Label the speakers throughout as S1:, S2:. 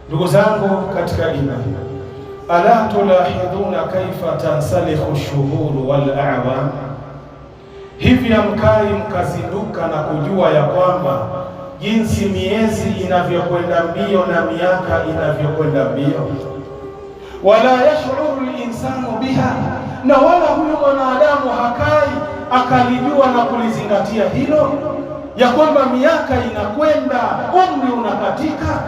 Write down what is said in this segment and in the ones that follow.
S1: Ndugu zangu katika imani, ala tulahidhuna kaifa tansalikhu shuhuru wal a'wam, hivi amkai mkazinduka na kujua ya kwamba jinsi miezi inavyokwenda mbio na miaka inavyokwenda mbio. Wala yashuru linsanu biha, na wala huyu mwanadamu hakai akalijua na kulizingatia hilo ya kwamba miaka inakwenda, umri unakatika.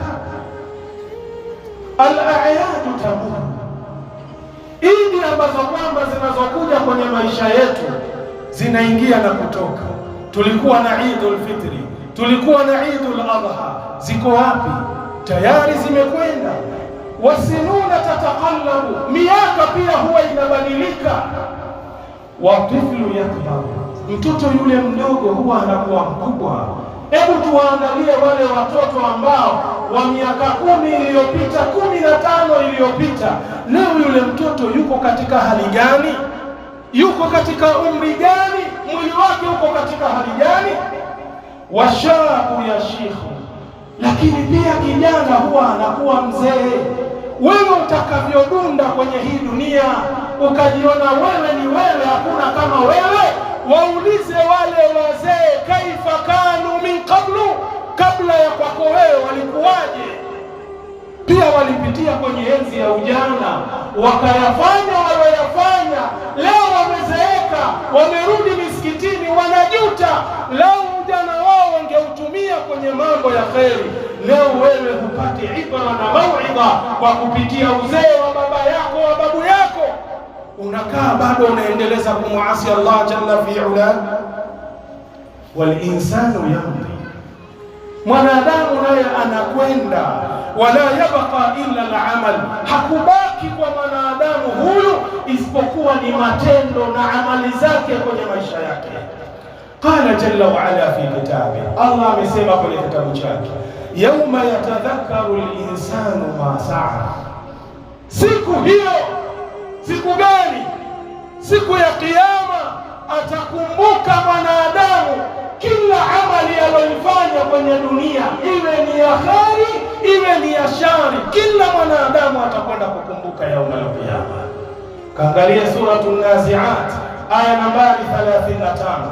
S1: Al-a'yadu tamur, idi ambazo kwamba zinazokuja kwenye maisha yetu zinaingia na kutoka. Tulikuwa na Eidul Fitri, tulikuwa na Eidul Adha, ziko wapi? Tayari zimekwenda. Wasinuna tataqallabu, miaka pia huwa inabadilika. Watiflu yakbar, mtoto yule mdogo huwa anakuwa mkubwa. Hebu tuwaangalie wale watoto ambao wa miaka 10 iliyopita, 15 iliyopita, leo yule mtoto yuko katika hali gani? Yuko katika umri gani? Mwili wake uko katika hali gani? Washabu ya shikhu, lakini pia kijana huwa anakuwa mzee. Wewe utakavyodunda kwenye hii dunia ukajiona wewe ni wewe, hakuna kama wewe, waulize wale wazee, kaifa kanu min qablu, kabla ya kwako wewe walikuwaje? Pia walipitia kwenye enzi ya ujana, wakayafanya waliyofanya. Leo wamezeeka, wamerudi misikitini, wanajuta. Leo ujana wao wangeutumia kwenye mambo ya kheri. Leo wewe hupati ibra na mauidha kwa kupitia uzee wa baba yako, wa babu yako, unakaa bado unaendeleza kumuasi Allah jalla fi'ala. Wal insanu yamdi, mwanadamu naye anakwenda. Wala yabqa illa al-amal, hakubaki kwa mwanadamu huyu isipokuwa ni matendo na amali zake kwenye maisha yake. Qala jalla wa ala fi kitabi, Allah amesema kwenye kitabu chake, yauma yatadhakkaru al-insanu ma sa'a. Siku hiyo, siku gani? Siku ya Kiyama. Atakumbuka mwanadamu kila amali aliyofanya kwenye dunia, iwe ni ya kheri iwe ni ya shari, kila mwanadamu atakwenda kukumbuka yauma al-Qiyama. Kaangalia suratul Nazi'at aya nambari 35.